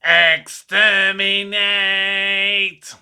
Exterminate!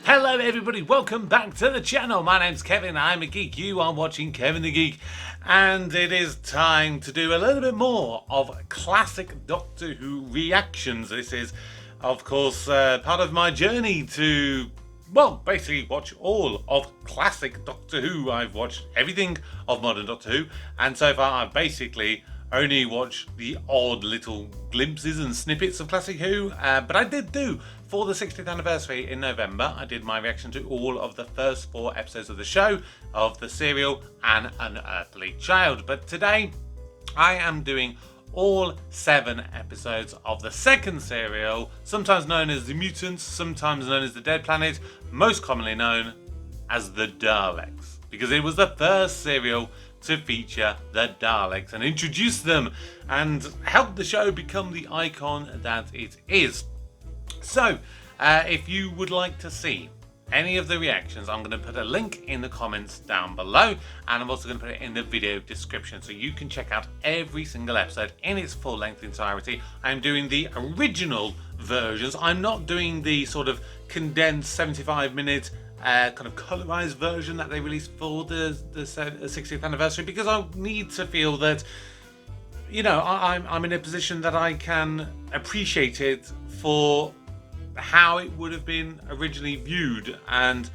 Hello everybody, welcome back to the channel. My name's Kevin, I'm a geek. You are watching Kevin the Geek. And it is time to do a little bit more of classic Doctor Who reactions. This is, of course, part of my journey to, well, basically watch all of classic Doctor Who. I've watched everything of modern Doctor Who, and so far I've basically only watched the odd little glimpses and snippets of classic Who, but I did do, for the 60th anniversary in November, I did my reaction to all of the first 4 episodes of the show, of the serial An Unearthly Child. But today, I am doing all 7 episodes of the second serial, sometimes known as The Mutants, sometimes known as The Dead Planet, most commonly known as The Daleks, because it was the first serial to feature the Daleks and introduce them and help the show become the icon that it is. So, if you would like to see any of the reactions, I'm going to put a link in the comments down below, and I'm also going to put it in the video description so you can check out every single episode in its full length entirety. I'm doing the original versions. I'm not doing the sort of condensed 75-minute kind of colorized version that they released for the 60th anniversary, because I need to feel that, you know, I'm in a position that I can appreciate it for how it would have been originally viewed, and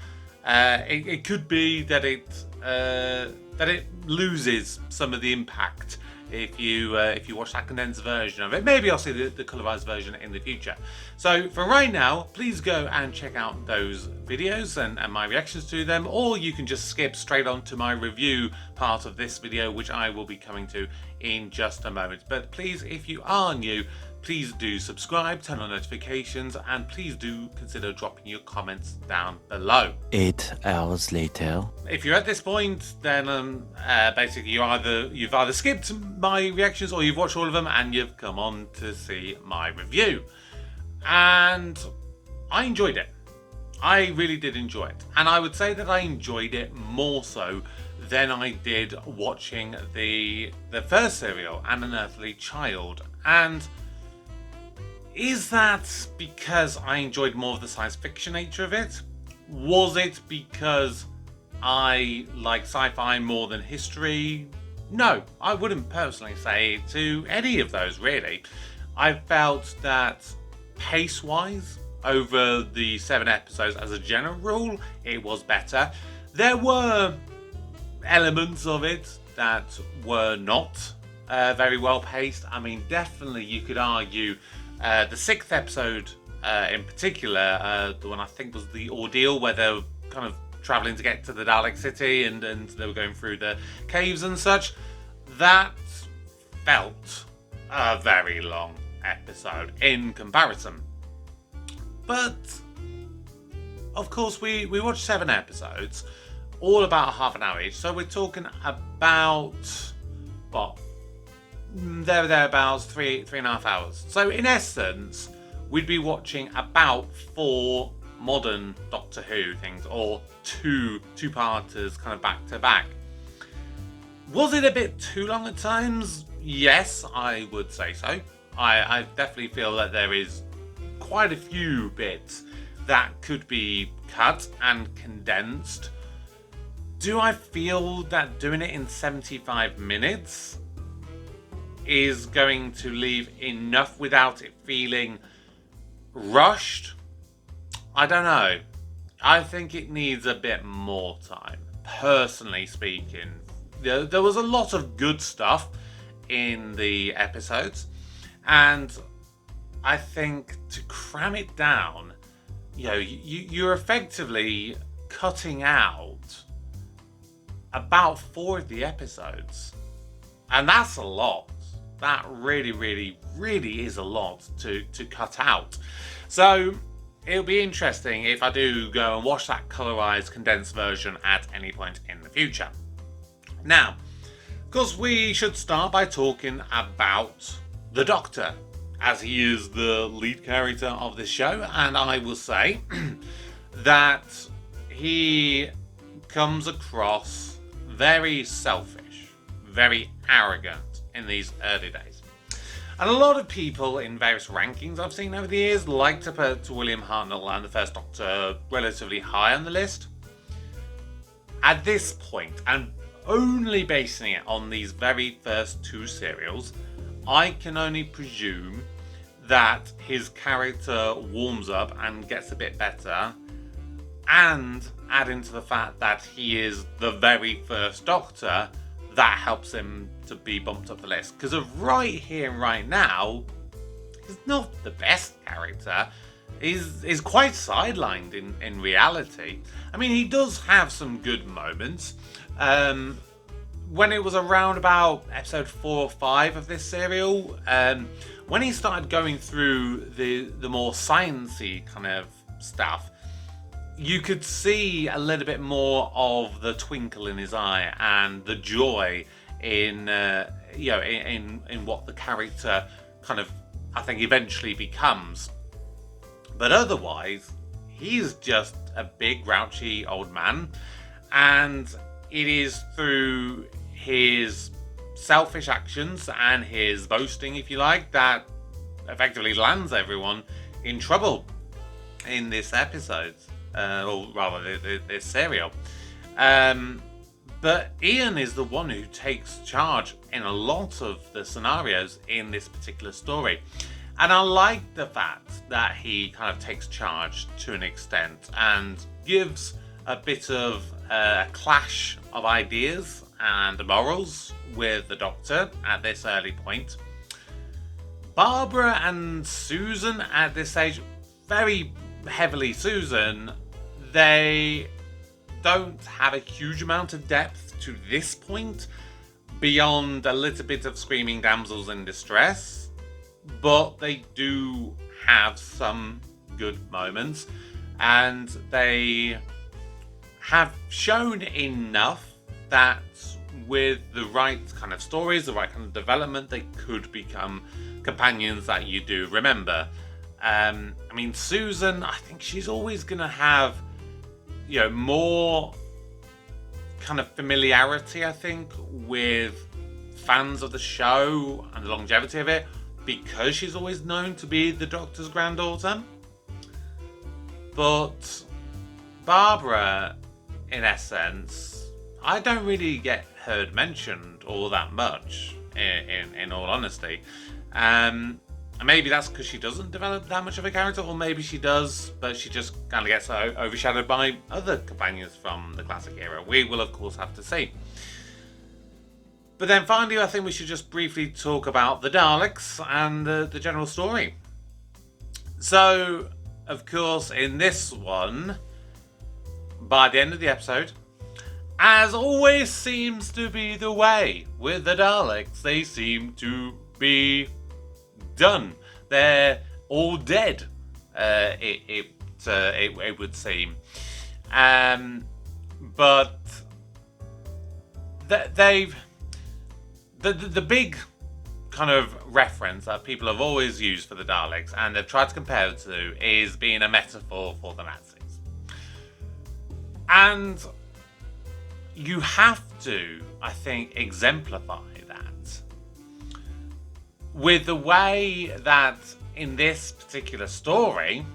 it could be that it loses some of the impact if you watch that condensed version of it. Maybe I'll see the colorized version in the future. So for right now, please go and check out those videos and my reactions to them, or you can just skip straight on to my review part of this video, which I will be coming to in just a moment. But please, if you are new, please do subscribe, turn on notifications, and please do consider dropping your comments down below. 8 hours later. If you're at this point, then basically you've either skipped my reactions or you've watched all of them and you've come on to see my review. And I enjoyed it. I really did enjoy it. And I would say that I enjoyed it more so than I did watching the first serial, An Unearthly Child. And is that because I enjoyed more of the science fiction nature of it? Was it because I like sci-fi more than history? No, I wouldn't personally say to any of those, really. I felt that pace-wise, over the 7 episodes as a general rule, it was better. There were elements of it that were not very well paced. I mean, definitely you could argue the 6th episode in particular, the one I think was the Ordeal, where they were kind of travelling to get to the Dalek city and they were going through the caves and such, that felt a very long episode in comparison. But of course we watched 7 episodes, all about half an hour each, so we're talking about, what, thereabouts 3.5 hours. So in essence, we'd be watching about 4 modern Doctor Who things, or two-parters kind of back to back. Was it a bit too long at times? Yes, I would say so. I definitely feel that there is quite a few bits that could be cut and condensed. Do I feel that doing it in 75 minutes is going to leave enough without it feeling rushed? I don't know. I think it needs a bit more time, personally speaking. There was a lot of good stuff in the episodes, and I think to cram it down, you know, you're effectively cutting out about 4 of the episodes, and that's a lot. That really, really, really is a lot to cut out. So it'll be interesting if I do go and watch that colorized condensed version at any point in the future. Now, of course, we should start by talking about the Doctor, as he is the lead character of this show, and I will say that he comes across very selfish, very arrogant in these early days. And a lot of people in various rankings I've seen over the years like to put William Hartnell and the First Doctor relatively high on the list. At this point, and only basing it on these very first two serials, I can only presume that his character warms up and gets a bit better, and adding to the fact that he is the very first Doctor, that helps him to be bumped up the list. Because of right here and right now, he's not the best character. Is quite sidelined in reality. I mean, he does have some good moments. When it was around about episode 4 or 5 of this serial, when he started going through the more sciencey kind of stuff, you could see a little bit more of the twinkle in his eye and the joy in what the character kind of, I think, eventually becomes. But otherwise, he's just a big, grouchy old man. And it is through his selfish actions and his boasting, if you like, that effectively lands everyone in trouble in this episode. Or rather, this serial. But Ian is the one who takes charge in a lot of the scenarios in this particular story. And I like the fact that he kind of takes charge to an extent and gives a bit of a clash of ideas and morals with the Doctor at this early point. Barbara and Susan at this stage, very heavily Susan, they don't have a huge amount of depth to this point beyond a little bit of screaming damsels in distress. But they do have some good moments, and they have shown enough that with the right kind of stories, the right kind of development, they could become companions that you do remember. I mean, Susan, I think she's always going to have, more kind of familiarity, I think, with fans of the show and the longevity of it, because she's always known to be the Doctor's granddaughter. But Barbara, in essence, I don't really get heard mentioned all that much, in all honesty. Maybe that's because she doesn't develop that much of a character, or maybe she does, but she just kind of gets overshadowed by other companions from the classic era. We will, of course, have to see. But then finally, I think we should just briefly talk about the Daleks and the general story. So, of course, in this one, by the end of the episode, as always seems to be the way with the Daleks, they seem to be done. They're all dead, it would seem. But they've... The big kind of reference that people have always used for the Daleks, and they've tried to compare it to, is being a metaphor for the Nazis. And you have to, I think, exemplify that with the way that in this particular story,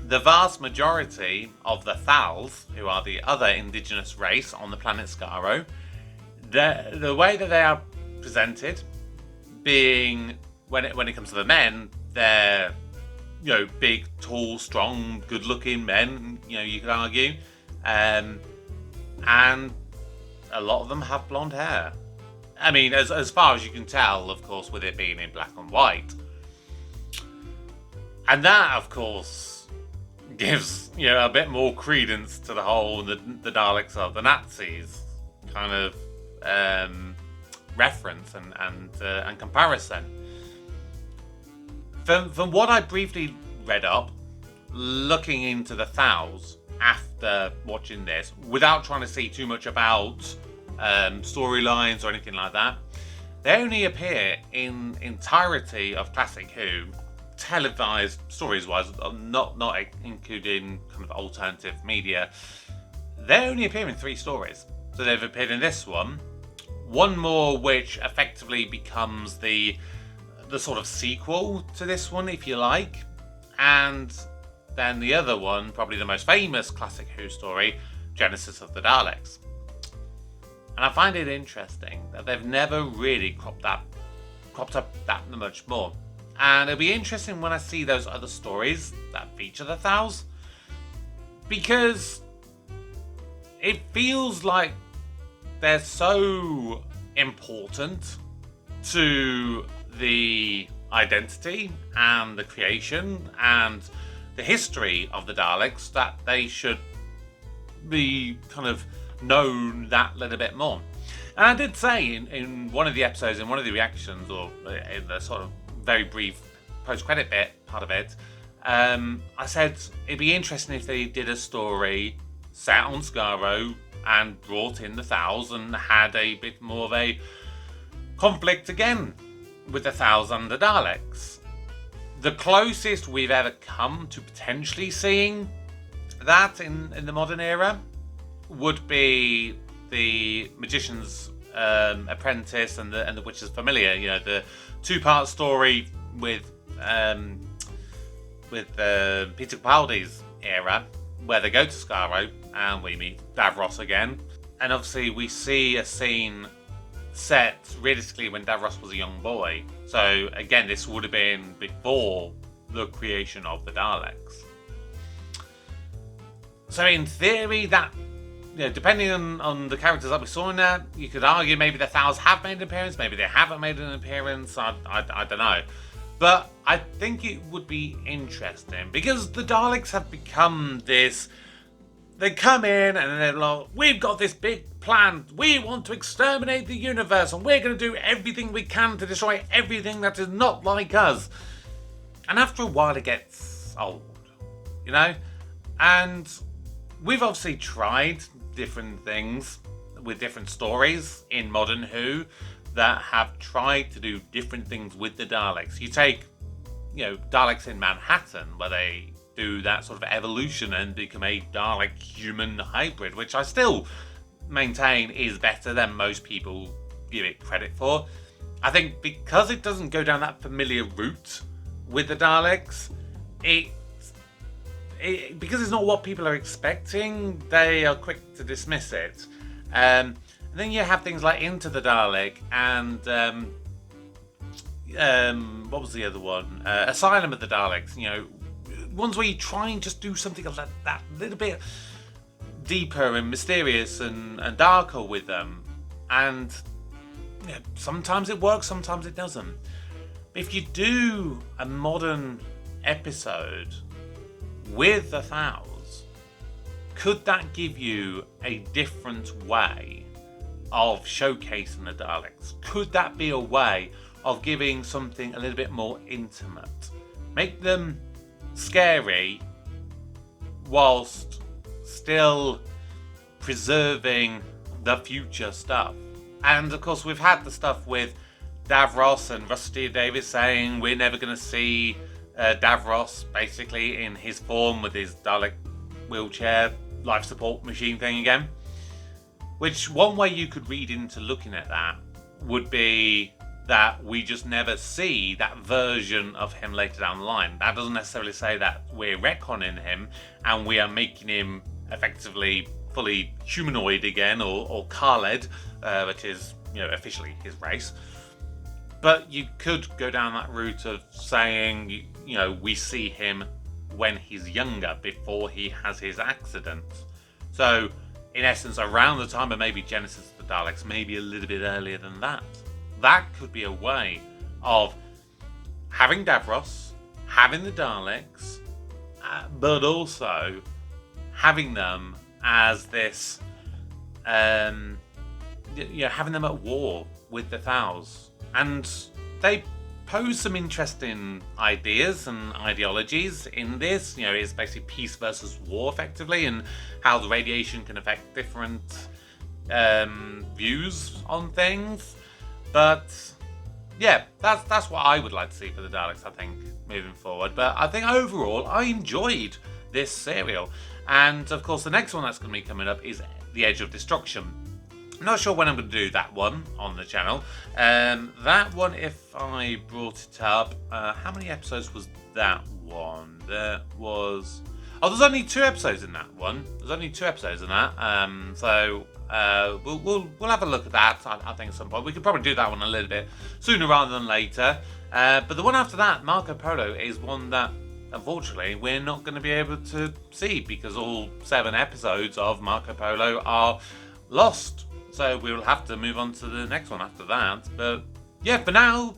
the vast majority of the Thals, who are the other indigenous race on the planet Skaro, the way that they are presented, being when it comes to the men, they're big, tall, strong, good-looking men. You could argue, and a lot of them have blonde hair. I mean, as far as you can tell, of course, with it being in black and white, and that, of course, gives a bit more credence to the whole the Daleks are the Nazis kind of reference and comparison. From what I briefly read up, looking into the Thals after watching this, without trying to see too much about storylines or anything like that, they only appear in entirety of Classic Who televised stories-wise, not including kind of alternative media, they only appear in 3 stories. So they've appeared in this one more which effectively becomes the sort of sequel to this one, if you like, and then the other one, probably the most famous classic Who story, Genesis of the Daleks. And I find it interesting that they've never really cropped up that much more. And it'll be interesting when I see those other stories that feature the Thals, because it feels like they're so important to the identity and the creation and the history of the Daleks that they should be kind of known that little bit more. And I did say in one of the episodes, in one of the reactions, or in the sort of very brief post-credit part of it, I said it'd be interesting if they did a story set on Skaro and brought in the Thals and had a bit more of a conflict again with the Thals and the Daleks. The closest we've ever come to potentially seeing that in the modern era would be the Magician's Apprentice and the Witch's Familiar. You know, the 2-part story with Peter Capaldi's era, where they go to Skaro and we meet Davros again. And obviously we see a scene set realistically when Davros was a young boy. So again, this would have been before the creation of the Daleks. So in theory, that, you know, depending on the characters that we saw in that, you could argue maybe the Thals have made an appearance, maybe they haven't made an appearance, I don't know. But I think it would be interesting, because the Daleks have become this, they come in and they're like, we've got this big plan, we want to exterminate the universe and we're going to do everything we can to destroy everything that is not like us. And after a while it gets old, you know? And we've obviously tried different things with different stories in modern Who that have tried to do different things with the Daleks. You take, you know, Daleks in Manhattan, where they do that sort of evolution and become a Dalek-human hybrid, which I still maintain is better than most people give it credit for. I think because it doesn't go down that familiar route with the Daleks, because it's not what people are expecting, they are quick to dismiss it. And then you have things like Into the Dalek and what was the other one? Asylum of the Daleks. You know, ones where you try and just do something that little bit deeper and mysterious and darker with them. And you know, sometimes it works, sometimes it doesn't. But if you do a modern episode with the Thals, could that give you a different way of showcasing the Daleks? Could that be a way of giving something a little bit more intimate? Make them scary whilst still preserving the future stuff. And of course we've had the stuff with Davros and Rusty Davis saying we're never going to see Davros basically in his form with his Dalek wheelchair life support machine thing again. Which one way you could read into looking at that would be that we just never see that version of him later down the line. That doesn't necessarily say that we're retconning him and we are making him effectively fully humanoid again, or Khaled, which is, you know, officially his race. But you could go down that route of saying, you know, we see him when he's younger, before he has his accident. So, in essence, around the time of maybe Genesis of the Daleks, maybe a little bit earlier than that. That could be a way of having Davros, having the Daleks, but also having them as this, having them at war with the Thals. And they pose some interesting ideas and ideologies in this. You know, it's basically peace versus war, effectively, and how the radiation can affect different views on things. But yeah, that's what I would like to see for the Daleks, I think, moving forward. But I think overall, I enjoyed this serial. And of course, the next one that's going to be coming up is The Edge of Destruction. I'm not sure when I'm going to do that one on the channel. That one, if I brought it up, how many episodes was that one? There was... Oh, there's only 2 episodes in that one. There's only 2 episodes in that. So we'll have a look at that, I think, at some point. We could probably do that one a little bit sooner rather than later. But the one after that, Marco Polo, is one that, unfortunately, we're not going to be able to see because all 7 episodes of Marco Polo are lost. So we'll have to move on to the next one after that. But yeah, for now,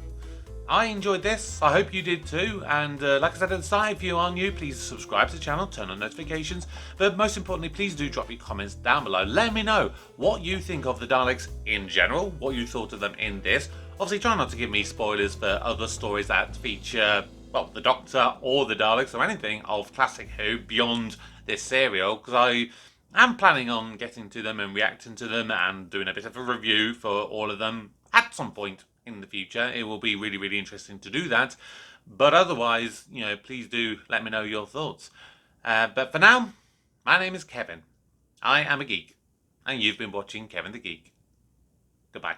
I enjoyed this. I hope you did too. And like I said at the start, if you are new, please subscribe to the channel, turn on notifications. But most importantly, please do drop your comments down below. Let me know what you think of the Daleks in general, what you thought of them in this. Obviously, try not to give me spoilers for other stories that feature, well, the Doctor or the Daleks or anything of Classic Who beyond this serial, because I'm planning on getting to them and reacting to them and doing a bit of a review for all of them at some point in the future. It will be really, really interesting to do that. But otherwise, please do let me know your thoughts. But for now, my name is Kevin. I am a geek. And you've been watching Kevin the Geek. Goodbye.